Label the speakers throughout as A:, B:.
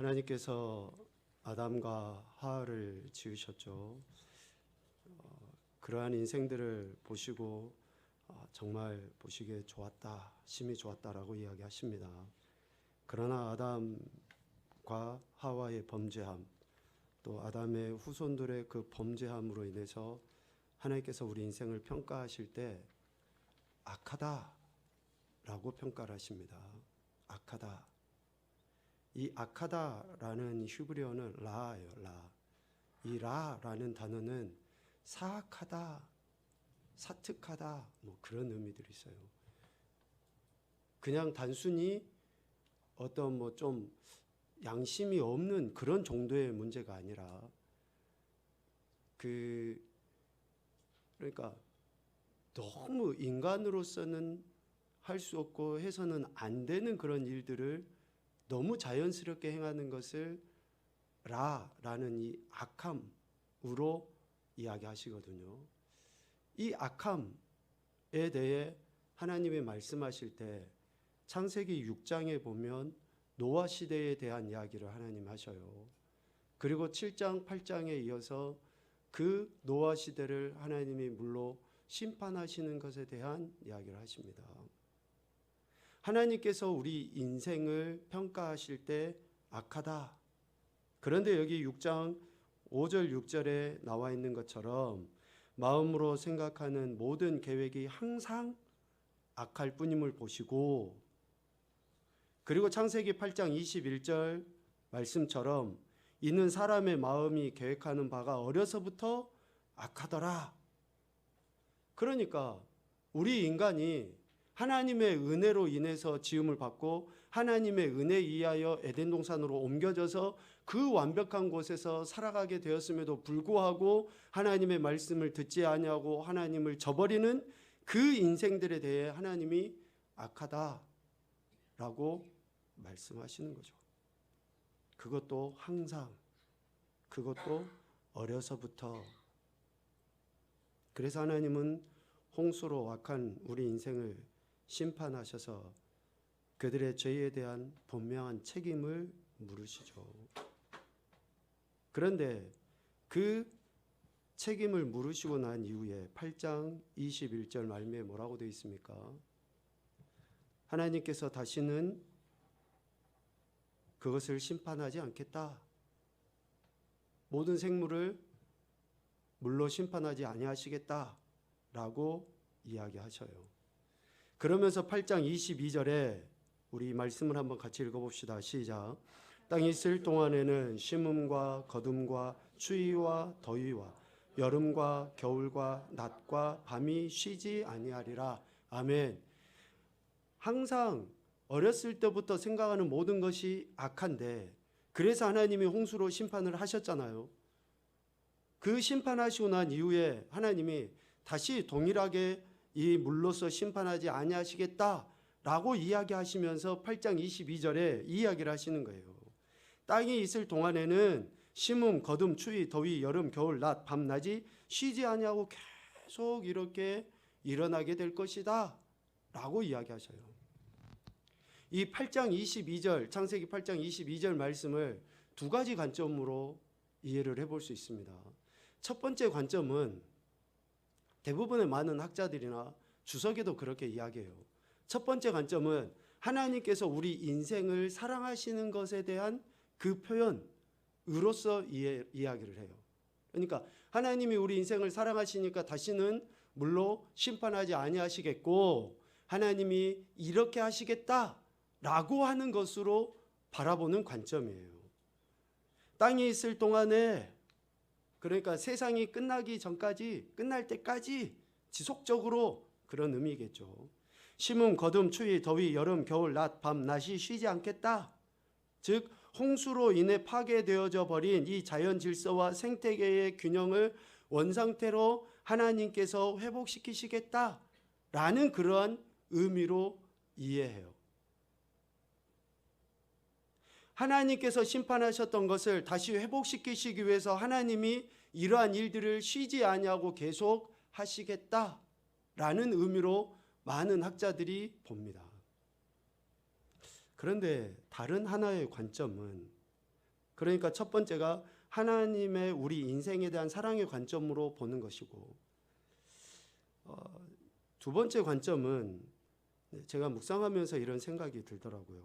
A: 하나님께서 아담과 하와를 지으셨죠. 그러한 인생들을 보시고 정말 보시기에 좋았다, 심히 좋았다라고 이야기하십니다. 그러나 아담과 하와의 범죄함, 또 아담의 후손들의 그 범죄함으로 인해서 하나님께서 우리 인생을 평가하실 때 악하다라고 평가를 하십니다. 악하다. 이 악하다라는 히브리어는 라예요. 라. 이 라라는 단어는 사악하다, 사특하다 뭐 그런 의미들이 있어요. 그냥 단순히 어떤 뭐 좀 양심이 없는 그런 정도의 문제가 아니라 그러니까 너무 인간으로서는 할 수 없고 해서는 안 되는 그런 일들을 너무 자연스럽게 행하는 것을 라라는 이 악함으로 이야기하시거든요. 이 악함에 대해 하나님이 말씀하실 때 창세기 6장에 보면 노아 시대에 대한 이야기를 하나님 하셔요. 그리고 7장, 8장에 이어서 그 노아 시대를 하나님이 물로 심판하시는 것에 대한 이야기를 하십니다. 하나님께서 우리 인생을 평가하실 때 악하다. 그런데 여기 6장 5절 6절에 나와 있는 것처럼 마음으로 생각하는 모든 계획이 항상 악할 뿐임을 보시고, 그리고 창세기 8장 21절 말씀처럼 이는 사람의 마음이 계획하는 바가 어려서부터 악하더라. 그러니까 우리 인간이 하나님의 은혜로 인해서 지음을 받고 하나님의 은혜에 의하여 에덴 동산으로 옮겨져서 그 완벽한 곳에서 살아가게 되었음에도 불구하고 하나님의 말씀을 듣지 아니하고 하나님을 저버리는 그 인생들에 대해 하나님이 악하다라고 말씀하시는 거죠. 그것도 항상, 그것도 어려서부터. 그래서 하나님은 홍수로 악한 우리 인생을 심판하셔서 그들의 죄에 대한 분명한 책임을 물으시죠. 그런데 그 책임을 물으시고 난 이후에 8장 21절 말미에 뭐라고 되어 있습니까? 하나님께서 다시는 그것을 심판하지 않겠다. 모든 생물을 물로 심판하지 아니하시겠다라고 이야기하셔요. 그러면서 8장 22절에 우리 말씀을 한번 같이 읽어봅시다. 시작. 땅이 있을 동안에는 심음과 거둠과 추위와 더위와 여름과 겨울과 낮과 밤이 쉬지 아니하리라. 아멘. 항상 어렸을 때부터 생각하는 모든 것이 악한데, 그래서 하나님이 홍수로 심판을 하셨잖아요. 그 심판하시고 난 이후에 하나님이 다시 동일하게 이 물로서 심판하지 아니하시겠다라고 이야기하시면서 8장 22절에 이야기를 하시는 거예요. 땅이 있을 동안에는 심음, 거둠, 추위, 더위, 여름, 겨울, 낮, 밤낮이 쉬지 아니하고 계속 이렇게 일어나게 될 것이다 라고 이야기하셔요. 이 8장 22절, 창세기 8장 22절 말씀을 두 가지 관점으로 이해를 해볼 수 있습니다. 첫 번째 관점은 대부분의 많은 학자들이나 주석에도 그렇게 이야기해요. 첫 번째 관점은 하나님께서 우리 인생을 사랑하시는 것에 대한 그 표현으로서 이야기를 해요. 그러니까 하나님이 우리 인생을 사랑하시니까 다시는 물로 심판하지 아니하시겠고 하나님이 이렇게 하시겠다라고 하는 것으로 바라보는 관점이에요. 땅이 있을 동안에, 그러니까 세상이 끝나기 전까지, 끝날 때까지 지속적으로 그런 의미겠죠. 심음, 거둠, 추위, 더위, 여름, 겨울, 낮, 밤, 낮이 쉬지 않겠다. 즉 홍수로 인해 파괴되어져 버린 이 자연 질서와 생태계의 균형을 원상태로 하나님께서 회복시키시겠다라는 그러한 의미로 이해해요. 하나님께서 심판하셨던 것을 다시 회복시키시기 위해서 하나님이 이러한 일들을 쉬지 아니하고 계속 하시겠다라는 의미로 많은 학자들이 봅니다. 그런데 다른 하나의 관점은 그러니까 첫 번째가 하나님의 우리 인생에 대한 사랑의 관점으로 보는 것이고, 두 번째 관점은 제가 묵상하면서 이런 생각이 들더라고요.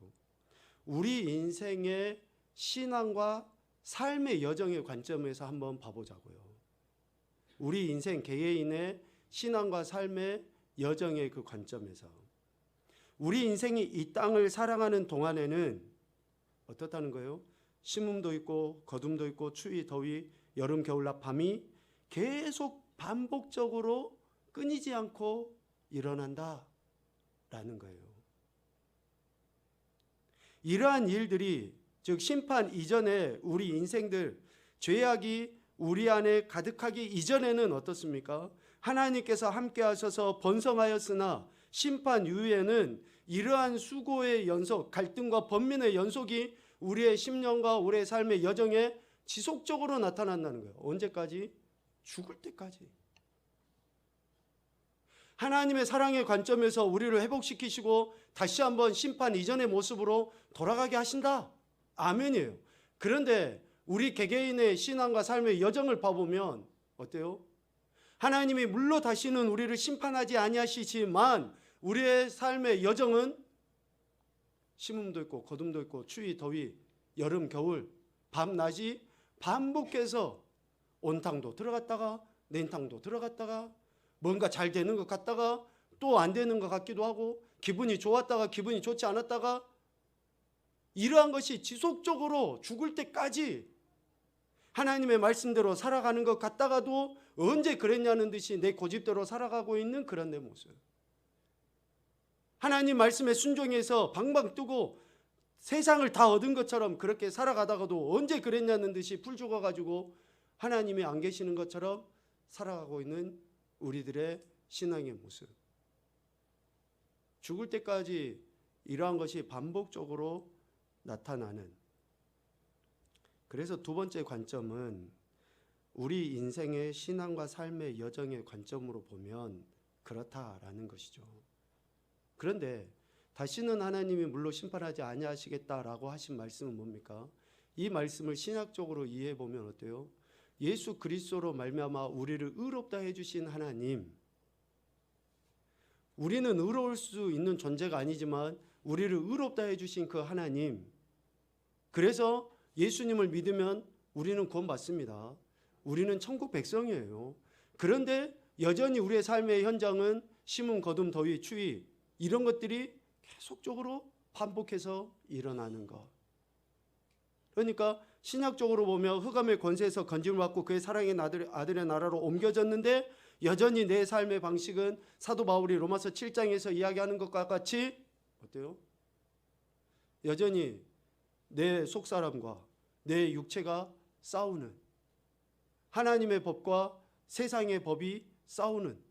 A: 우리 인생의 신앙과 삶의 여정의 관점에서 한번 봐보자고요. 우리 인생 개개인의 신앙과 삶의 여정의 그 관점에서 우리 인생이 이 땅을 살아가는 동안에는 어떻다는 거예요? 심음도 있고 거둠도 있고 추위, 더위, 여름, 겨울, 낮, 밤이 계속 반복적으로 끊이지 않고 일어난다라는 거예요. 이러한 일들이, 즉 심판 이전에 우리 인생들, 죄악이 우리 안에 가득하기 이전에는 어떻습니까? 하나님께서 함께 하셔서 번성하였으나 심판 이후에는 이러한 수고의 연속, 갈등과 번민의 연속이 우리의 심령과 우리의 삶의 여정에 지속적으로 나타난다는 거예요. 언제까지? 죽을 때까지. 하나님의 사랑의 관점에서 우리를 회복시키시고 다시 한번 심판 이전의 모습으로 돌아가게 하신다. 아멘이에요. 그런데 우리 개개인의 신앙과 삶의 여정을 봐보면 어때요? 하나님이 물론 다시는 우리를 심판하지 아니하시지만 우리의 삶의 여정은 심음도 있고 거둠도 있고 추위, 더위, 여름, 겨울, 밤, 낮이 반복해서 온탕도 들어갔다가 냉탕도 들어갔다가 뭔가 잘 되는 것 같다가 또 안 되는 것 같기도 하고 기분이 좋았다가 기분이 좋지 않았다가 이러한 것이 지속적으로 죽을 때까지 하나님의 말씀대로 살아가는 것 같다가도 언제 그랬냐는 듯이 내 고집대로 살아가고 있는 그런 내 모습. 하나님 말씀에 순종해서 방방 뜨고 세상을 다 얻은 것처럼 그렇게 살아가다가도 언제 그랬냐는 듯이 풀 죽어가지고 하나님이 안 계시는 것처럼 살아가고 있는 우리들의 신앙의 모습. 죽을 때까지 이러한 것이 반복적으로 나타나는. 그래서 두 번째 관점은 우리 인생의 신앙과 삶의 여정의 관점으로 보면 그렇다라는 것이죠. 그런데 다시는 하나님이 물로 심판하지 아니하시겠다라고 하신 말씀은 뭡니까? 이 말씀을 신학적으로 이해해 보면 어때요? 예수 그리스도로 말미암아 우리를 의롭다 해주신 하나님, 우리는 의로울 수 있는 존재가 아니지만 우리를 의롭다 해주신 그 하나님, 그래서 예수님을 믿으면 우리는 구원받습니다. 우리는 천국 백성이에요. 그런데 여전히 우리의 삶의 현장은 심음, 거둠, 더위, 추위 이런 것들이 계속적으로 반복해서 일어나는 것. 그러니까 신약적으로 보면 흑암의 권세에서 건짐을 받고 그의 사랑의 아들의 나라로 옮겨졌는데 여전히 내 삶의 방식은 사도 바울이 로마서 7장에서 이야기하는 것과 같이 어때요? 여전히 내 속사람과 내 육체가 싸우는, 하나님의 법과 세상의 법이 싸우는,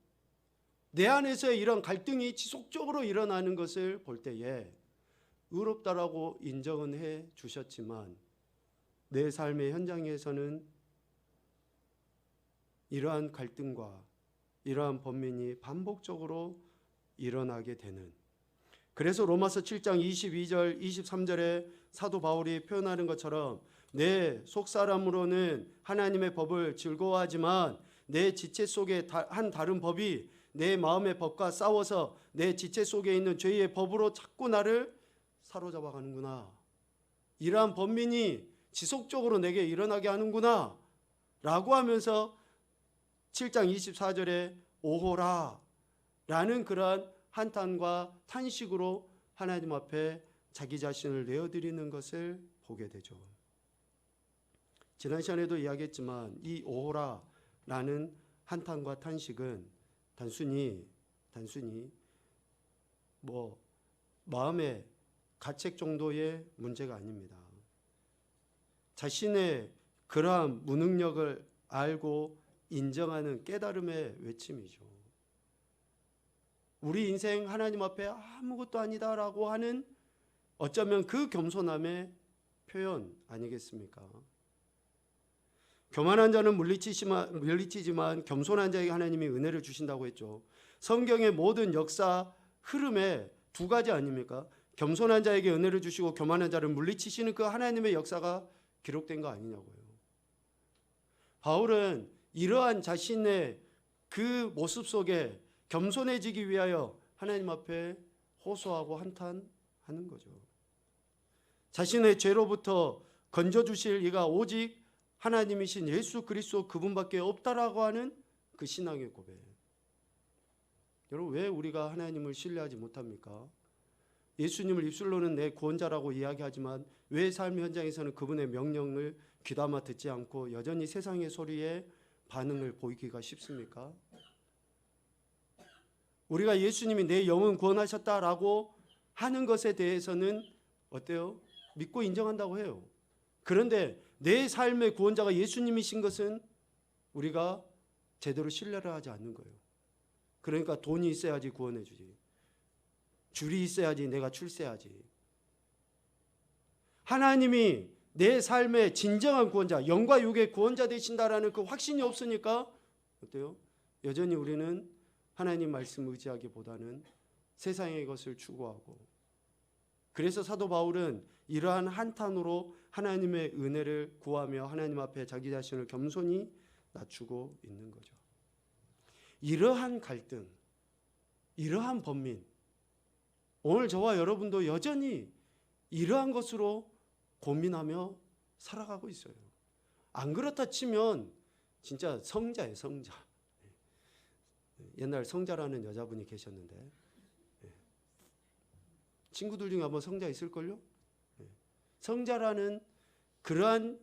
A: 내 안에서의 이런 갈등이 지속적으로 일어나는 것을 볼 때에 의롭다라고 인정은 해 주셨지만 내 삶의 현장에서는 이러한 갈등과 이러한 번민이 반복적으로 일어나게 되는. 그래서 로마서 7장 22절 23절에 사도 바울이 표현하는 것처럼 내 속사람으로는 하나님의 법을 즐거워하지만 내 지체 속에 한 다른 법이 내 마음의 법과 싸워서 내 지체 속에 있는 죄의 법으로 자꾸 나를 사로잡아 가는구나. 이러한 번민이 지속적으로 내게 일어나게 하는구나 라고 하면서 7장 24절에 오호라 라는 그러한 한탄과 탄식으로 하나님 앞에 자기 자신을 내어드리는 것을 보게 되죠. 지난 시간에도 이야기했지만 이 오호라라는 한탄과 탄식은 단순히 뭐 마음의 가책 정도의 문제가 아닙니다. 자신의 그러한 무능력을 알고 인정하는 깨달음의 외침이죠. 우리 인생 하나님 앞에 아무것도 아니다라고 하는 어쩌면 그 겸손함의 표현 아니겠습니까? 교만한 자는 물리치지만 겸손한 자에게 하나님이 은혜를 주신다고 했죠. 성경의 모든 역사 흐름에 두 가지 아닙니까? 겸손한 자에게 은혜를 주시고 교만한 자를 물리치시는 그 하나님의 역사가 기록된 거 아니냐고요. 바울은 이러한 자신의 그 모습 속에 겸손해지기 위하여 하나님 앞에 호소하고 한탄하는 거죠. 자신의 죄로부터 건져주실 이가 오직 하나님이신 예수 그리스도 그분밖에 없다라고 하는 그 신앙의 고백. 여러분, 왜 우리가 하나님을 신뢰하지 못합니까? 예수님을 입술로는 내 구원자라고 이야기하지만 왜 삶 현장에서는 그분의 명령을 귀담아 듣지 않고 여전히 세상의 소리에 반응을 보이기가 쉽습니까? 우리가 예수님이 내 영혼 구원하셨다라고 하는 것에 대해서는 어때요? 믿고 인정한다고 해요. 그런데 내 삶의 구원자가 예수님이신 것은 우리가 제대로 신뢰를 하지 않는 거예요. 그러니까 돈이 있어야지 구원해 주지. 줄이 있어야지 내가 출세하지. 하나님이 내 삶의 진정한 구원자, 영과 육의 구원자 되신다라는 그 확신이 없으니까 어때요? 여전히 우리는 하나님 말씀 의지하기보다는 세상의 것을 추구하고, 그래서 사도 바울은 이러한 한탄으로 하나님의 은혜를 구하며 하나님 앞에 자기 자신을 겸손히 낮추고 있는 거죠. 이러한 갈등, 이러한 번민, 오늘 저와 여러분도 여전히 이러한 것으로 고민하며 살아가고 있어요. 안 그렇다 치면 진짜 성자예요, 성자. 옛날 성자라는 여자분이 계셨는데 친구들 중에 한번 성자 있을걸요? 성자라는 그러한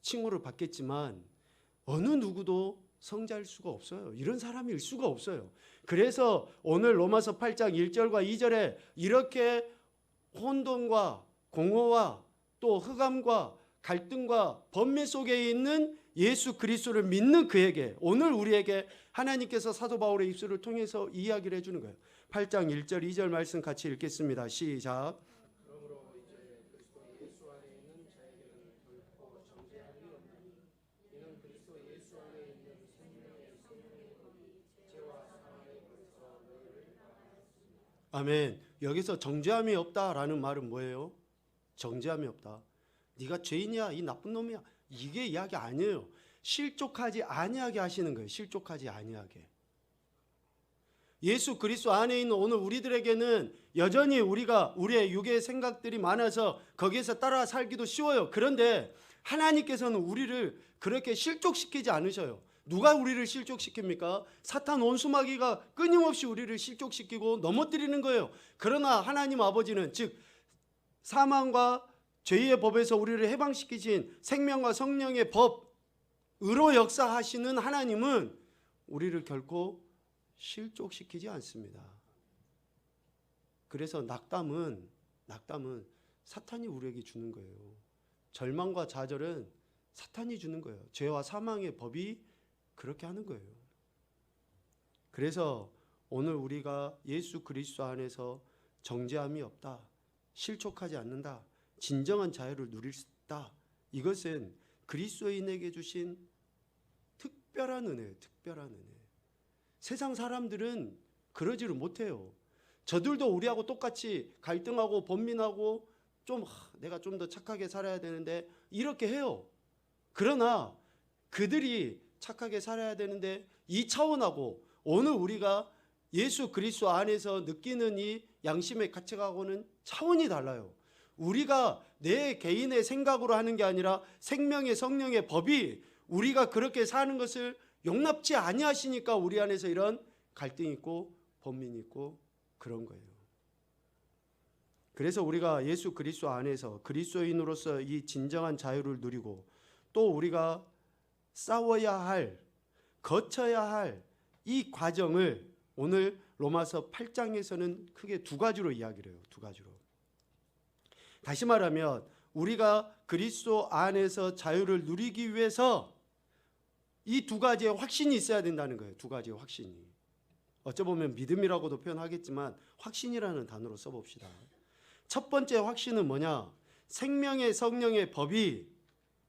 A: 칭호를 받겠지만 어느 누구도 성자일 수가 없어요. 이런 사람일 수가 없어요. 그래서 오늘 로마서 8장 1절과 2절에 이렇게 혼돈과 공허와 또 흑암과 갈등과 번뇌 속에 있는 예수 그리스도를 믿는 그에게, 오늘 우리에게 하나님께서 사도 바울의 입술을 통해서 이야기를 해주는 거예요. 8장 1절 2절 말씀 같이 읽겠습니다. 시작.
B: 그러므로 이제 그리스도 예수 안에 있는 자에게는 결코 정죄함이 없나니 이는 그리스도 예수 안에 있는 생명의 법이 죄와 사망의 법에서 너희를 나가였습니다.
A: 아멘. 여기서 정죄함이 없다라는 말은 뭐예요? 정죄함이 없다. 네가 죄인이야, 이 나쁜 놈이야, 이게 이야기 아니에요. 실족하지 아니하게 하시는 거예요. 실족하지 아니하게. 예수 그리스도 안에 있는 오늘 우리들에게는 여전히 우리의 육의 생각들이 많아서 거기에서 따라 살기도 쉬워요. 그런데 하나님께서는 우리를 그렇게 실족시키지 않으셔요. 누가 우리를 실족시킵니까? 사탄 원수마귀가 끊임없이 우리를 실족시키고 넘어뜨리는 거예요. 그러나 하나님 아버지는, 즉 사망과 죄의 법에서 우리를 해방시키신 생명과 성령의 법으로 역사하시는 하나님은 우리를 결코 실족시키지 않습니다. 그래서 낙담은 사탄이 우리에게 주는 거예요. 절망과 좌절은 사탄이 주는 거예요. 죄와 사망의 법이 그렇게 하는 거예요. 그래서 오늘 우리가 예수 그리스도 안에서 정죄함이 없다, 실족하지 않는다, 진정한 자유를 누릴 수 있다, 이것은 그리스도인에게 주신 특별한 은혜예요. 특별한 은혜. 세상 사람들은 그러지를 못해요. 저들도 우리하고 똑같이 갈등하고 번민하고 내가 좀 더 착하게 살아야 되는데 이렇게 해요. 그러나 그들이 착하게 살아야 되는데 이 차원하고 오늘 우리가 예수 그리스도 안에서 느끼는 이 양심의 가책하고는 차원이 달라요. 우리가 내 개인의 생각으로 하는 게 아니라 생명의 성령의 법이 우리가 그렇게 사는 것을 용납지 아니하시니까 우리 안에서 이런 갈등이 있고 번민이 있고 그런 거예요. 그래서 우리가 예수 그리스도 안에서 그리스도인으로서 이 진정한 자유를 누리고 또 우리가 싸워야 할, 거쳐야 할 이 과정을 오늘 로마서 8장에서는 크게 두 가지로 이야기를 해요. 두 가지로. 다시 말하면 우리가 그리스도 안에서 자유를 누리기 위해서 이 두 가지의 확신이 있어야 된다는 거예요. 두 가지의 확신이. 어쩌보면 믿음이라고도 표현하겠지만 확신이라는 단어로 써봅시다. 첫 번째 확신은 뭐냐? 생명의 성령의 법이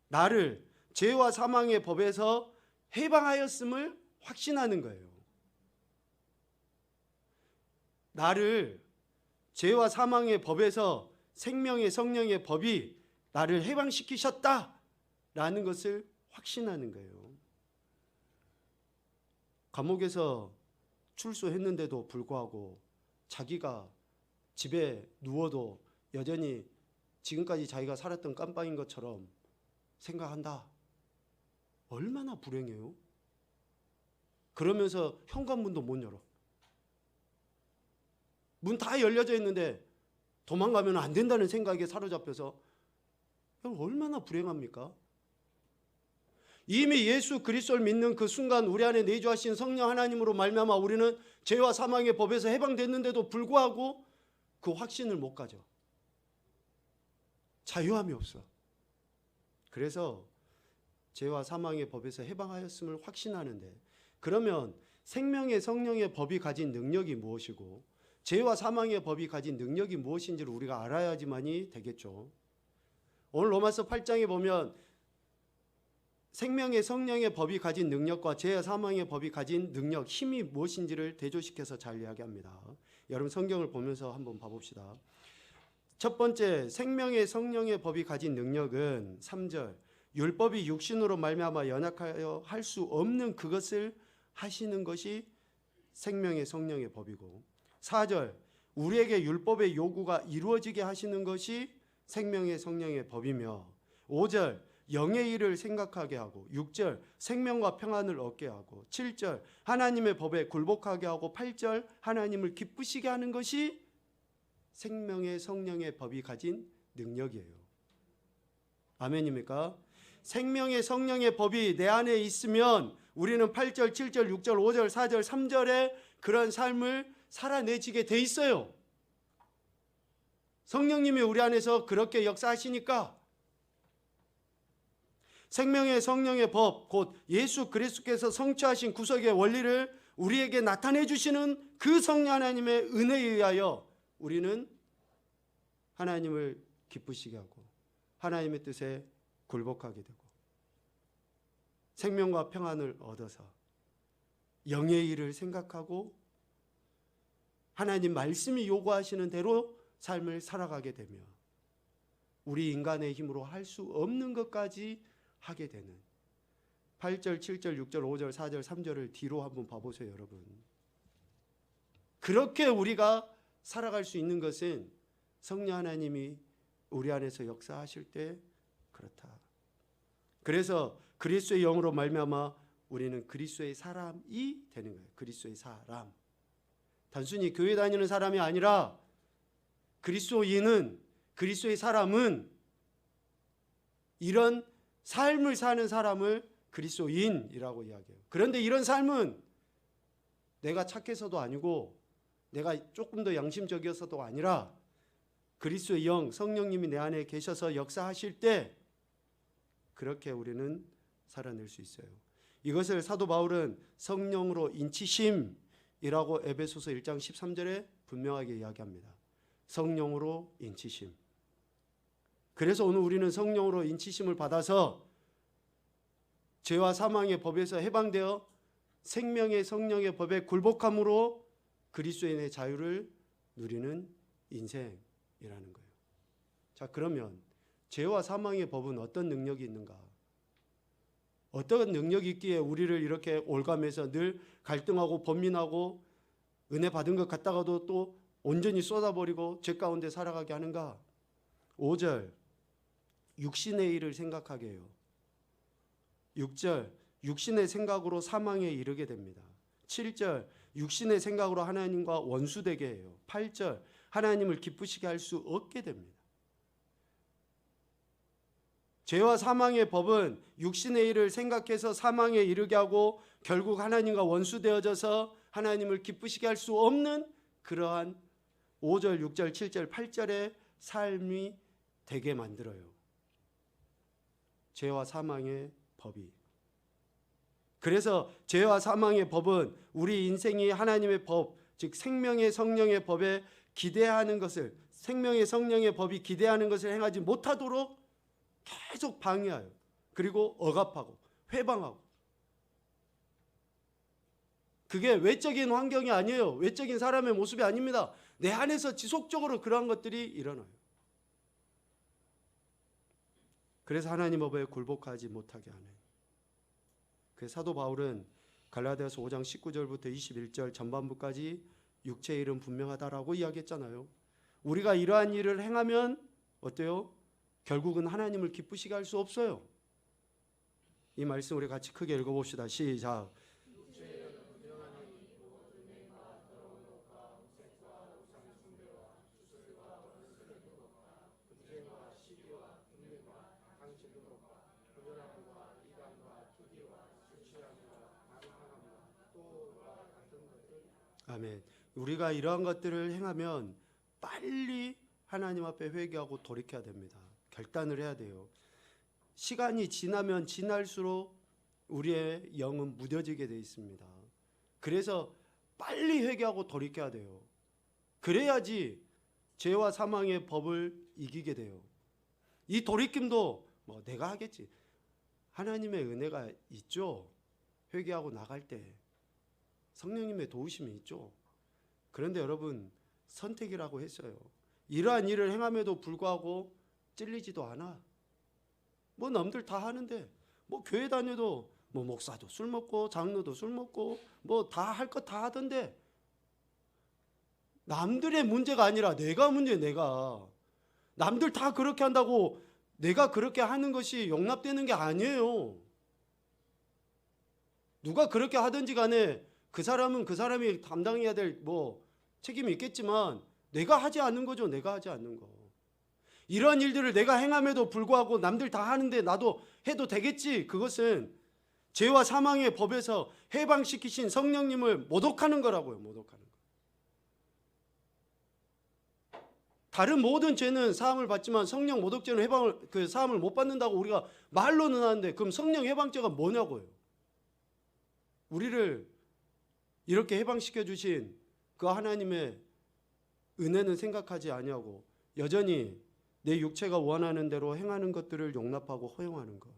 A: 나를 죄와 사망의 법에서 해방하였음을 확신하는 거예요. 나를 죄와 사망의 법에서 생명의 성령의 법이 나를 해방시키셨다 라는 것을 확신하는 거예요. 감옥에서 출소했는데도 불구하고 자기가 집에 누워도 여전히 지금까지 자기가 살았던 깜빵인 것처럼 생각한다. 얼마나 불행해요. 그러면서 현관문도 못 열어. 문 다 열려져 있는데 도망가면 안 된다는 생각에 사로잡혀서 얼마나 불행합니까? 이미 예수 그리스도를 믿는 그 순간 우리 안에 내주하신 성령 하나님으로 말미암아 우리는 죄와 사망의 법에서 해방됐는데도 불구하고 그 확신을 못 가져. 자유함이 없어. 그래서 죄와 사망의 법에서 해방하였음을 확신하는데, 그러면 생명의 성령의 법이 가진 능력이 무엇이고 죄와 사망의 법이 가진 능력이 무엇인지를 우리가 알아야지만이 되겠죠. 오늘 로마서 8장에 보면 생명의 성령의 법이 가진 능력과 죄와 사망의 법이 가진 능력, 힘이 무엇인지를 대조시켜서 잘 이야기합니다. 여러분 성경을 보면서 한번 봐봅시다. 첫 번째, 생명의 성령의 법이 가진 능력은 3절, 율법이 육신으로 말미암아 연약하여 할 수 없는 그것을 하시는 것이 생명의 성령의 법이고, 4절, 우리에게 율법의 요구가 이루어지게 하시는 것이 생명의 성령의 법이며, 5절, 영의 일을 생각하게 하고, 6절, 생명과 평안을 얻게 하고, 7절, 하나님의 법에 굴복하게 하고, 8절, 하나님을 기쁘시게 하는 것이 생명의 성령의 법이 가진 능력이에요. 아멘입니까? 생명의 성령의 법이 내 안에 있으면 우리는 8절, 7절, 6절, 5절, 4절, 3절에 그런 삶을 살아내지게 돼 있어요. 성령님이 우리 안에서 그렇게 역사하시니까 생명의 성령의 법, 곧 예수 그리스도께서 성취하신 구속의 원리를 우리에게 나타내 주시는 그 성령 하나님의 은혜에 의하여 우리는 하나님을 기쁘시게 하고 하나님의 뜻에 굴복하게 되고 생명과 평안을 얻어서 영의 일을 생각하고 하나님 말씀이 요구하시는 대로 삶을 살아가게 되며 우리 인간의 힘으로 할 수 없는 것까지 하게 되는 8절, 7절, 6절, 5절, 4절, 3절을 뒤로 한번 봐보세요, 여러분. 그렇게 우리가 살아갈 수 있는 것은 성령 하나님이 우리 안에서 역사하실 때 그렇다. 그래서 그리스도의 영으로 말미암아 우리는 그리스도의 사람이 되는 거예요. 그리스도의 사람. 단순히 교회 다니는 사람이 아니라 그리스도인은, 그리스도의 사람은 이런 삶을 사는 사람을 그리스도인이라고 이야기해요. 그런데 이런 삶은 내가 착해서도 아니고 내가 조금 더 양심적이어서도 아니라 그리스도의 영, 성령님이 내 안에 계셔서 역사하실 때 그렇게 우리는 살아낼 수 있어요. 이것을 사도 바울은 성령으로 인치심이라고 에베소서 1장 13절에 분명하게 이야기합니다. 성령으로 인치심. 그래서 오늘 우리는 성령으로 인치심을 받아서 죄와 사망의 법에서 해방되어 생명의 성령의 법에 굴복함으로 그리스도인의 자유를 누리는 인생이라는 거예요. 자, 그러면 죄와 사망의 법은 어떤 능력이 있는가? 어떤 능력이 있기에 우리를 이렇게 올가매서 늘 갈등하고 번민하고 은혜 받은 것 같다가도 또 온전히 쏟아버리고 죄 가운데 살아가게 하는가? 5절, 육신의 일을 생각하게 해요. 6절, 육신의 생각으로 사망에 이르게 됩니다. 7절, 육신의 생각으로 하나님과 원수되게 해요. 8절, 하나님을 기쁘시게 할 수 없게 됩니다. 죄와 사망의 법은 육신의 일을 생각해서 사망에 이르게 하고 결국 하나님과 원수되어져서 하나님을 기쁘시게 할 수 없는 그러한 5절, 6절, 7절, 8절의 삶이 되게 만들어요. 죄와 사망의 법이. 그래서 죄와 사망의 법은 우리 인생이 하나님의 법, 즉 생명의 성령의 법에 기대하는 것을, 생명의 성령의 법이 기대하는 것을 행하지 못하도록 계속 방해해요. 그리고 억압하고 회방하고. 그게 외적인 환경이 아니에요. 외적인 사람의 모습이 아닙니다. 내 안에서 지속적으로 그러한 것들이 일어나요. 그래서 하나님 법에 굴복하지 못하게 하는. 그 사도 바울은 갈라디아서 5장 19절부터 21절 전반부까지 육체의 일은 분명하다라고 이야기했잖아요. 우리가 이러한 일을 행하면 어때요? 결국은 하나님을 기쁘시게 할 수 없어요. 이 말씀 우리 같이 크게 읽어봅시다. 시작. 아멘. 우리가 이러한 것들을 행하면 빨리 하나님 앞에 회개하고 돌이켜야 됩니다. 결단을 해야 돼요. 시간이 지나면 지날수록 우리의 영은 무뎌지게 되어 있습니다. 그래서 빨리 회개하고 돌이켜야 돼요. 그래야지 죄와 사망의 법을 이기게 돼요. 이 돌이킴도 뭐 내가 하겠지. 하나님의 은혜가 있죠. 회개하고 나갈 때 성령님의 도우심이 있죠. 그런데 여러분, 선택이라고 했어요. 이러한 일을 행함에도 불구하고 찔리지도 않아. 뭐 남들 다 하는데, 뭐 교회 다녀도 뭐 목사도 술 먹고 장로도 술 먹고 뭐 다 할 것 다 하던데, 남들의 문제가 아니라 내가 문제. 내가 남들 다 그렇게 한다고 내가 그렇게 하는 것이 용납되는 게 아니에요. 누가 그렇게 하든지 간에 그 사람은 그 사람이 담당해야 될 뭐 책임이 있겠지만 내가 하지 않는 거죠. 내가 하지 않는 거. 이런 일들을 내가 행함에도 불구하고 남들 다 하는데 나도 해도 되겠지. 그것은 죄와 사망의 법에서 해방시키신 성령님을 모독하는 거라고요. 모독하는 거. 다른 모든 죄는 사함을 받지만 성령 모독죄는 해방을 사함을 못 받는다고 우리가 말로는 하는데, 그럼 성령 해방죄가 뭐냐고요. 우리를 이렇게 해방시켜 주신 그 하나님의 은혜는 생각하지 아니하고 여전히 내 육체가 원하는 대로 행하는 것들을 용납하고 허용하는 것.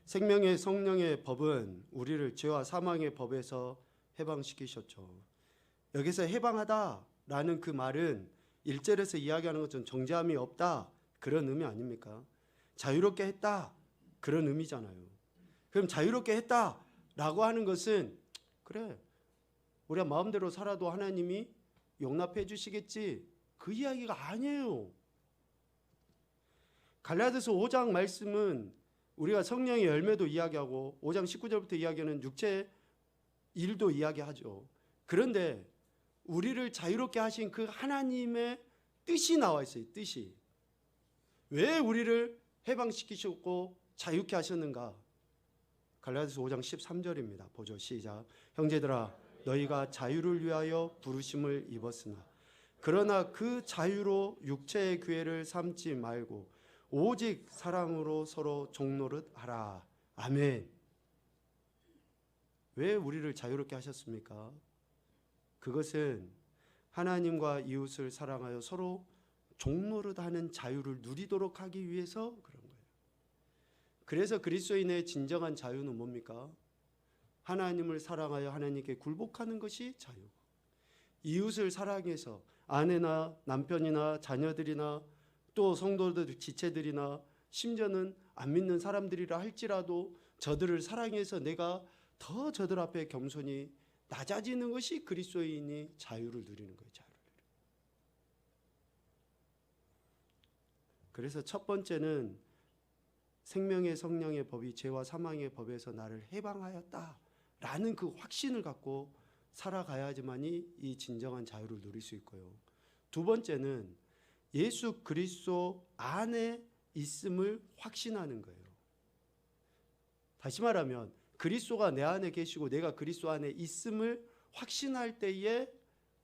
A: 생명의 성령의 법은 우리를 죄와 사망의 법에서 해방시키셨죠. 여기서 해방하다라는 그 말은 1절에서 이야기하는 것처럼 정죄함이 없다, 그런 의미 아닙니까? 자유롭게 했다, 그런 의미잖아요. 그럼 자유롭게 했다라고 하는 것은, 그래, 우리가 마음대로 살아도 하나님이 용납해 주시겠지, 그 이야기가 아니에요. 갈라디아서 5장 말씀은 우리가 성령의 열매도 이야기하고 5장 19절부터 이야기하는 육체의 일도 이야기하죠. 그런데 우리를 자유롭게 하신 그 하나님의 뜻이 나와 있어요. 뜻이. 왜 우리를 해방시키셨고 자유케 하셨는가? 갈라디아서 5장 13절입니다. 보죠. 시작. 형제들아, 너희가 자유를 위하여 부르심을 입었으나 그러나 그 자유로 육체의 기회를 삼지 말고 오직 사랑으로 서로 종노릇 하라. 아멘. 왜 우리를 자유롭게 하셨습니까? 그것은 하나님과 이웃을 사랑하여 서로 종노릇하는 자유를 누리도록 하기 위해서 그런 거예요. 그래서 그리스도인의 진정한 자유는 뭡니까? 하나님을 사랑하여 하나님께 굴복하는 것이 자유고, 이웃을 사랑해서 아내나 남편이나 자녀들이나 또 성도들 지체들이나 심지어는 안 믿는 사람들이라 할지라도 저들을 사랑해서 내가 더 저들 앞에 겸손히 낮아지는 것이 그리스도인이 자유를 누리는 거예요. 자유를 누리는. 그래서 첫 번째는 생명의 성령의 법이 죄와 사망의 법에서 나를 해방하였다라는 그 확신을 갖고 살아가야지만이 이 진정한 자유를 누릴 수 있고요. 두 번째는 예수 그리스도 안에 있음을 확신하는 거예요. 다시 말하면 그리스도가 내 안에 계시고 내가 그리스도 안에 있음을 확신할 때에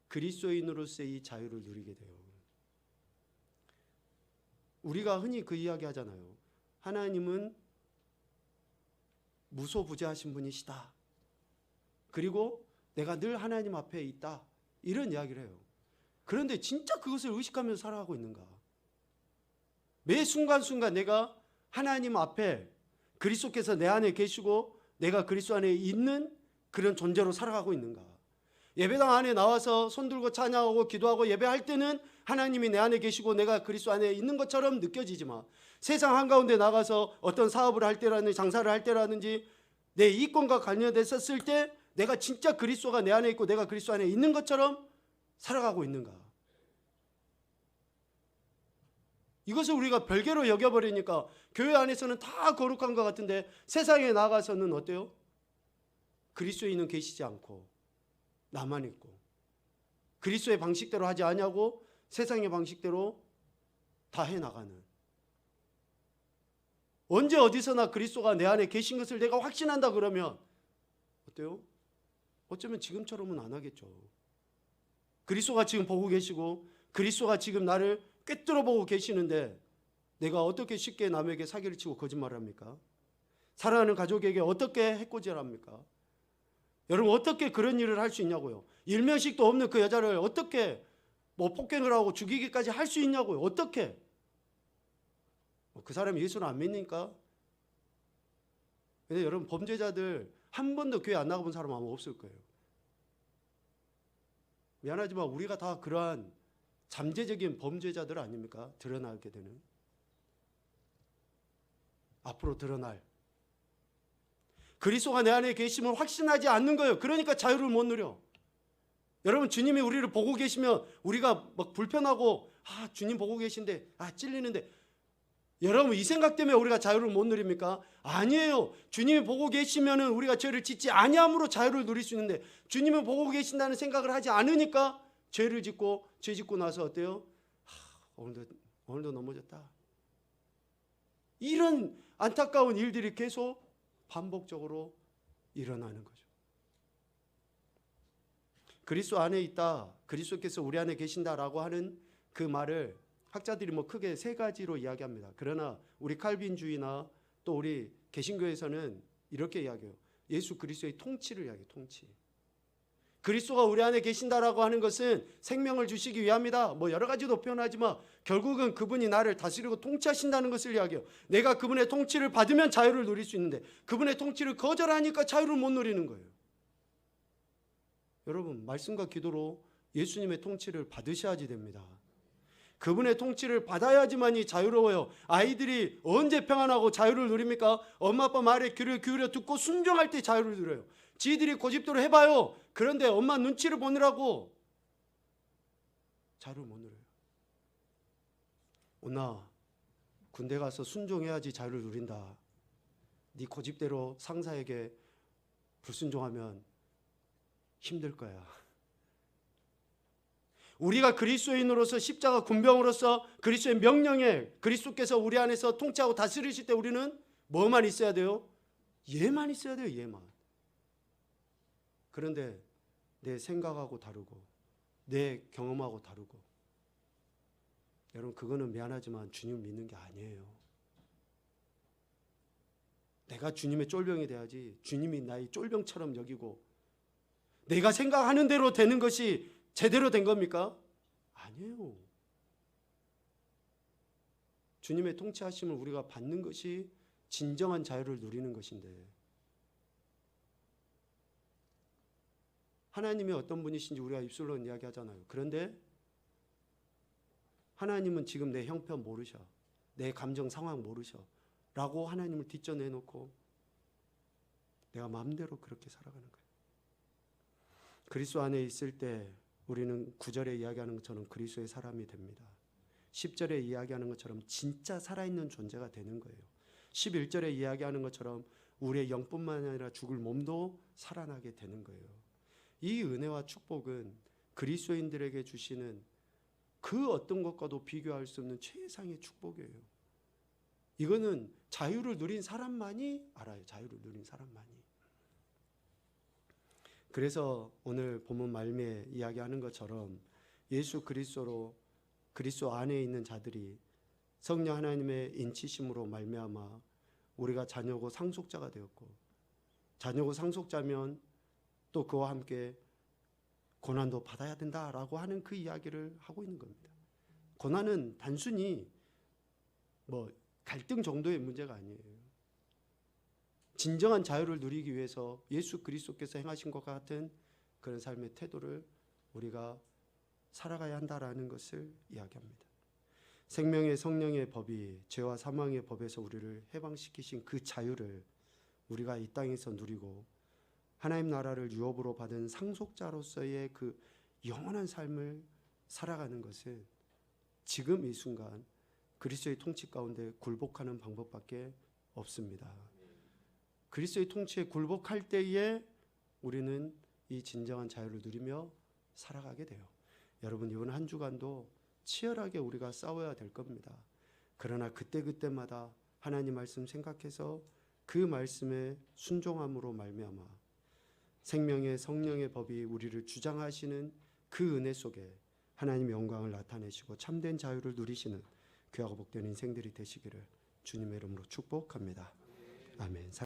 A: 그리스도인으로서의 이 자유를 누리게 돼요. 우리가 흔히 그 이야기 하잖아요. 하나님은 무소부재하신 분이시다. 그리고 내가 늘 하나님 앞에 있다. 이런 이야기를 해요. 그런데 진짜 그것을 의식하면서 살아가고 있는가? 매 순간순간 내가 하나님 앞에 그리스도께서 내 안에 계시고 내가 그리스도 안에 있는 그런 존재로 살아가고 있는가? 예배당 안에 나와서 손 들고 찬양하고 기도하고 예배할 때는 하나님이 내 안에 계시고 내가 그리스도 안에 있는 것처럼 느껴지지만 세상 한가운데 나가서 어떤 사업을 할 때라든지 장사를 할 때라든지 내 이권과 관련됐었을 때 내가 진짜 그리스도가 내 안에 있고 내가 그리스도 안에 있는 것처럼 살아가고 있는가? 이것을 우리가 별개로 여겨버리니까 교회 안에서는 다 거룩한 것 같은데 세상에 나가서는 어때요? 그리스도인은 계시지 않고 나만 있고 그리스도의 방식대로 하지 않냐고 세상의 방식대로 다 해나가는, 언제 어디서나 그리스도가 내 안에 계신 것을 내가 확신한다 그러면 어때요? 어쩌면 지금처럼은 안 하겠죠. 그리스도가 지금 보고 계시고 그리스도가 지금 나를 꿰뚫어 보고 계시는데 내가 어떻게 쉽게 남에게 사기를 치고 거짓말을 합니까? 사랑하는 가족에게 어떻게 해코지를 합니까? 여러분 어떻게 그런 일을 할 수 있냐고요? 일면식도 없는 그 여자를 어떻게 폭행을 하고 죽이기까지 할 수 있냐고요? 어떻게? 그 사람이 예수를 안 믿으니까? 근데 여러분 범죄자들 한 번도 교회 안 나가본 사람 아마 없을 거예요. 미안하지만 우리가 다 그러한 잠재적인 범죄자들 아닙니까? 드러나게 되는, 앞으로 드러날 그리스도가 내 안에 계심을 확신하지 않는 거예요. 그러니까 자유를 못 누려. 여러분 주님이 우리를 보고 계시면 우리가 막 불편하고 주님 보고 계신데 찔리는데, 여러분 이 생각 때문에 우리가 자유를 못 누립니까? 아니에요. 주님이 보고 계시면은 우리가 죄를 짓지 아니함으로 자유를 누릴 수 있는데 주님이 보고 계신다는 생각을 하지 않으니까 죄를 짓고 죄 짓고 나서 어때요? 오늘도 넘어졌다. 이런 안타까운 일들이 계속 반복적으로 일어나는 거죠. 그리스도 안에 있다, 그리스도께서 우리 안에 계신다라고 하는 그 말을 학자들이 크게 세 가지로 이야기합니다. 그러나 우리 칼빈주의나 또 우리 개신교에서는 이렇게 이야기해요. 예수 그리스도의 통치를 이야기해요. 통치. 그리스도가 우리 안에 계신다라고 하는 것은 생명을 주시기 위함이다. 여러 가지도 표현하지만 결국은 그분이 나를 다스리고 통치하신다는 것을 이야기해요. 내가 그분의 통치를 받으면 자유를 누릴 수 있는데 그분의 통치를 거절하니까 자유를 못 누리는 거예요. 여러분 말씀과 기도로 예수님의 통치를 받으셔야지 됩니다. 그분의 통치를 받아야지만이 자유로워요. 아이들이 언제 평안하고 자유를 누립니까? 엄마 아빠 말에 귀를 기울여 듣고 순종할 때 자유를 누려요. 지들이 고집대로 해봐요. 그런데 엄마 눈치를 보느라고 자유를 못 누려요. 오나 군대 가서 순종해야지 자유를 누린다. 네 고집대로 상사에게 불순종하면 힘들 거야. 우리가 그리스도인으로서 십자가 군병으로서 그리스도의 명령에 그리스도께서 우리 안에서 통치하고 다스리실 때 우리는 뭐만 있어야 돼요? 예만 있어야 돼요. 예만. 그런데 내 생각하고 다르고 내 경험하고 다르고, 여러분 그거는 미안하지만 주님 믿는 게 아니에요. 내가 주님의 쫄병이 돼야지 주님이 나의 쫄병처럼 여기고 내가 생각하는 대로 되는 것이 제대로 된 겁니까? 아니에요. 주님의 통치하심을 우리가 받는 것이 진정한 자유를 누리는 것인데, 하나님이 어떤 분이신지 우리가 입술로 이야기하잖아요. 그런데 하나님은 지금 내 형편 모르셔, 내 감정 상황 모르셔 라고 하나님을 뒷전해놓고 내가 마음대로 그렇게 살아가는 거예요. 그리스도 안에 있을 때 우리는 9절에 이야기하는 것처럼 그리스도의 사람이 됩니다. 10절에 이야기하는 것처럼 진짜 살아있는 존재가 되는 거예요. 11절에 이야기하는 것처럼 우리의 영뿐만 아니라 죽을 몸도 살아나게 되는 거예요. 이 은혜와 축복은 그리스도인들에게 주시는 그 어떤 것과도 비교할 수 없는 최상의 축복이에요. 이거는 자유를 누린 사람만이 알아요. 자유를 누린 사람만이. 그래서 오늘 본문 말미에 이야기하는 것처럼 예수 그리스도로 그리스도 안에 있는 자들이 성령 하나님의 인치심으로 말미암아 우리가 자녀고 상속자가 되었고, 자녀고 상속자면 또 그와 함께 고난도 받아야 된다라고 하는 그 이야기를 하고 있는 겁니다. 고난은 단순히 갈등 정도의 문제가 아니에요. 진정한 자유를 누리기 위해서 예수 그리스도께서 행하신 것 같은 그런 삶의 태도를 우리가 살아가야 한다라는 것을 이야기합니다. 생명의 성령의 법이 죄와 사망의 법에서 우리를 해방시키신 그 자유를 우리가 이 땅에서 누리고 하나님 나라를 유업으로 받은 상속자로서의 그 영원한 삶을 살아가는 것은 지금 이 순간 그리스도의 통치 가운데 굴복하는 방법밖에 없습니다. 그리스도의 통치에 굴복할 때에 우리는 이 진정한 자유를 누리며 살아가게 돼요. 여러분, 이번 한 주간도 치열하게 우리가 싸워야 될 겁니다. 그러나 그때그때마다 하나님 말씀 생각해서 그 말씀에 순종함으로 말미암아 생명의 성령의 법이 우리를 주장하시는 그 은혜 속에 하나님의 영광을 나타내시고 참된 자유를 누리시는 귀하고 복된 인생들이 되시기를 주님의 이름으로 축복합니다. 아멘.